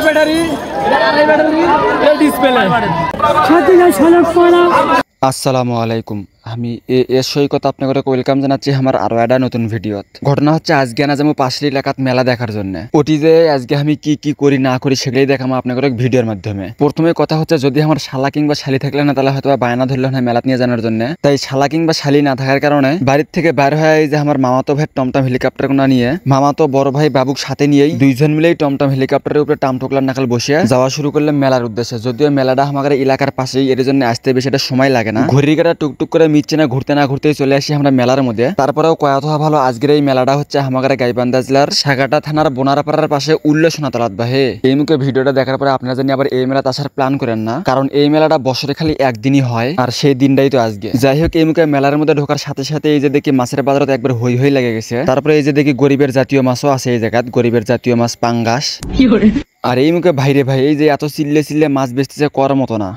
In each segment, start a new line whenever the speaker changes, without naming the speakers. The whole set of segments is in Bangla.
ব্যাটারি ডিসপ্লে
আসসালামু আলাইকুম। আমি এর সৈকত আপনাদের ওয়েলকাম জানাচ্ছি আমার আরো একটা নতুন ভিডিওত। ঘটনা হচ্ছে আজকে না যাবো পাশের এলাকাত মেলা দেখার জন্য। ওটি যে আজকে আমি কি কি করি না করি সেগুলাই দেখাবো আপনাদের ভিডিওর মাধ্যমে। প্রথমে কথা হচ্ছে যদি আমার শালা কিংবা শালি থাকলে না তাহলে হয়তো বায়না ধরলে না মেলাত নিয়ে জানার জন্য। তাই শালা কিংবা শালি না থাকার কারণে বাড়ির থেকে বাইর হয়ে যে আমার মামাতো ভাই টমটম হেলিকপ্টার কোনা নিয়ে মামাতো বড় ভাই বাবুক সাথে নিয়েই দুইজন মিলেই টমটম হেলিকপ্টারের উপরে টামটোকলার নাকাল বসে যাওয়া শুরু করলাম মেলার উদ্দেশ্যে। যদিও মেলাটা আমাদের এলাকার পাশেই, এর জন্য আসতে বেশি একটা সময় লাগে না। ঘড়ির কাটা টুকটুক করে মিটছে না, ঘুরতে না ঘুরতেই চলে আসি আমরা মেলার মধ্যে। তারপরেও কয়াথা ভালো আজকের এই মেলাটা হচ্ছে আমাদের গাইবান্ধা জেলার সাগাটা থানার বোনারাপাড়ার পাশে উল্লেসনাতলাত বাহে। এই মুখে ভিডিওটা দেখার পরে আপনারা জানি আবার এই মেলাতে আসার প্ল্যান করেন না, কারণ এই মেলাটা বছরে খালি একদিনই হয় আর সেই দিনটাই তো আজকে। যাই হোক, এই মুখে মেলার মধ্যে ঢোকার সাথে সাথে এই যে দেখি মাছের বাজারত একবার হই হই লেগে গেছে। তারপরে এই যে দেখি গরিবের জাতীয় মাছও আছে এই জায়গাত, গরিবের জাতীয় মাছ পাঙ্গাস। আর এই মুখে ভাইরে ভাই এই যে এত চিল্লে চিল্লে মাছ বেচতেছে করার মতো না।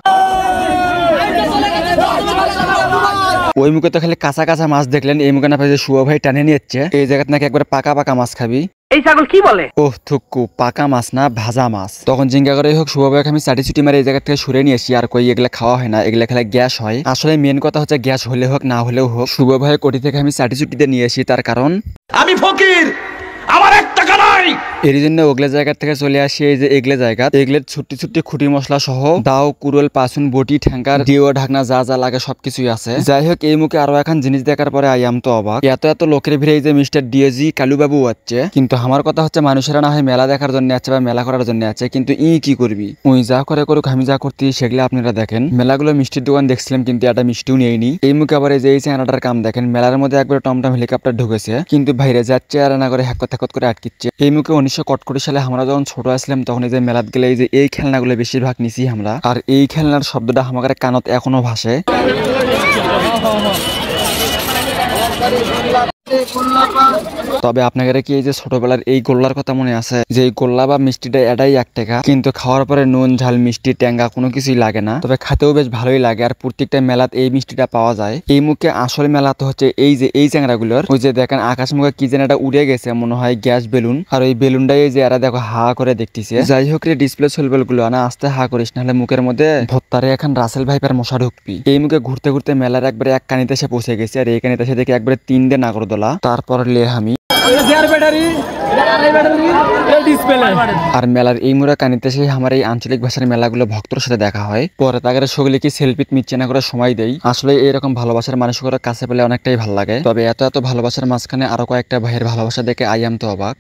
ওই মুখে তো খালি কাঁচা কাঁচা মাছ দেখলেন, এই মুখে না পাই যে শুভ ভাই টানে নিচ্ছে এই জায়গাত নাকি একবার পাকা পাকা মাছ খাবি।
এই ছাগল কি বলে?
ওহ থুকু, পাকা মাছ না ভাজা মাছ। তখন জিঙ্গা করে হোক শুভ ভাইকে আমি চাটি চুটি মারে এই জায়গা থেকে সরে নিয়ে আসি। আর কই এগুলা খাওয়া হয় না, এগুলা খেলে গ্যাস হয়। আসলে মেন কথা হচ্ছে গ্যাস হলে হোক না হলেও হোক শুভ ভাই কোটি থেকে আমি চাটি চুটিতে নিয়ে আসি, তার কারণ
আমি ফকির, আমার 1 টাকা নাই।
এর জন্য ওগলে জায়গা থেকে চলে আসি এই যে এগলে জায়গা। এগলের ছুটি ছুটি খুঁটি মশলা সহ দাও কুরল পাসুন বটি ঠ্যাঙ্কার ডিও ঢাকনা যা যা লাগে সবকিছুই আছে। যাই হোক, এই মুখে আরো এখন জিনিস দেখার পরে আইয়াম তো অবাক। এত এত লোকের ভিড়ে এই যে মিস্টার ডিএজি কালুবাবু আছে। কিন্তু আমার কথা হচ্ছে মানুষেরা না হয় মেলা দেখার জন্য আছে বা মেলা করার জন্য আছে, কিন্তু কি করবি ওই যা করে করুক আমি যা করতে সেগুলো আপনারা দেখেন। মেলাগুলো মিষ্টির দোকান দেখছিলাম কিন্তু একটা মিষ্টিও নেইনি। এই মুখে আবার এই যে এই চ্যানেলটার কাম দেখেন, মেলার মধ্যে একবার টমটম হেলিকপ্টার ঢুকেছে কিন্তু বাইরে যাচ্ছে আর না করে হ্যাকত হ্যাকত করে আটকিচ্ছে। এই মুখে 1961 সালে আমরা যখন ছোট আসলাম তখন এই যে মেলাত গেলে এই যে এই খেলনাগুলো বেশিরভাগ নিছি আমরা। আর এই খেলনার শব্দটা আমাদের কানত এখনো ভাসে। তবে আপনাদের কি এই যে ছোটবেলার এই গোল্লার কথা মনে আছে? যে এই গোল্লা বা মিষ্টিটা এটাই 1 টাকা, কিন্তু খাওয়ার পরে নুন ঝাল মিষ্টি ট্যাঙ্গা কোনো কিছুই লাগে না, তবে খাতেও বেশ ভালোই লাগে। আর প্রত্যেকটা মেলাত এই মিষ্টিটা পাওয়া যায়। এই মুখে আসল মেলা তো হচ্ছে এই যে এই চ্যাংরাগুলোর। ওই যে দেখেন আকাশ মুখে কি যেন এটা উড়ে গেছে, মনে হয় গ্যাস বেলুন। আর ওই বেলুনটাই যে এরা দেখো হা করে দেখতেছে। যাই হোক রে, ডিসপ্লে সোলবেল গুলো না আস্তে হা করিস, নাহলে মুখের মধ্যে ভত্তারে এখন রাসেল ভাইপার মশা ঢুকবি। এই মুখে ঘুরতে ঘুরতে মেলার একবারে এক কানিতে এসে পৌঁছে গেছে। আর এই কানিতে এসে দেখে একবারে 3 দে নাগরদোলা, তারপর লেহামি আর মেলার এই মুড়া কানিতে সেই আমার এই আঞ্চলিক ভাষার মেলাগুলো ভক্তর সাথে দেখা হয়। পরে তাদের সকলে কি সেলফিট মিটছে না করে সময় দেই। আসলে এইরকম ভালোবাসার মানুষের কাছে পেলে অনেকটাই ভালো লাগে। তবে এত এত ভালোবাসার মাঝখানে আরো কয়েকটা ভাইয়ের ভালোবাসা দেখে আইয়াম তো অবাক।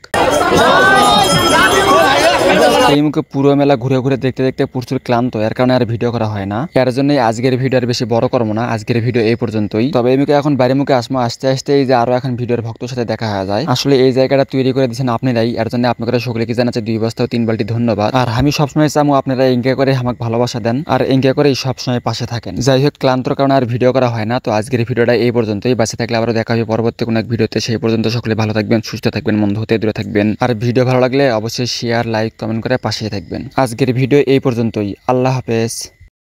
এই মুখে পুরো মেলা ঘুরে ঘুরে দেখতে দেখতে প্রচুর ক্লান্ত, এর কারণে আর ভিডিও করা হয় না। এর জন্যই আজকের ভিডিও আর বেশি বড় করবো না, আজকের ভিডিও এই পর্যন্তই। তবে এই মুখে এখন বাইরে মুখে আসমো আস্তে আস্তে এই যে আরো এখন ভিডিওর ভক্তর সাথে দেখা হয়ে যায়। আসলে এই জায়গাটা তৈরি করে দিচ্ছেন আপনারাই, এর জন্য আপনারা সকলে কি জানাচ্ছে 2 বস্তা 3 বালতি ধন্যবাদ। আর আমি সবসময় চামো আপনারা এঙ্গে করে আমাকে ভালোবাসা দেন আর এঙ্গে করেই সবসময় পাশে থাকেন। যাই হোক, ক্লান্তর কারণে আর ভিডিও করা হয় না। তো আজকের ভিডিওটা এই পর্যন্তই। বাঁচে থাকলে আবারও দেখা হবে পরবর্তী কোনো এক ভিডিওতে। সেই পর্যন্ত সকলে ভালো থাকবেন, সুস্থ থাকবেন, মন্দ হতে দূরে থাকবেন। আর ভিডিও ভালো লাগলে অবশ্যই শেয়ার লাইক কমেন্ট করে পাশে থাকবেন। আজকের ভিডিও এই পর্যন্তই। আল্লাহ হাফেজ।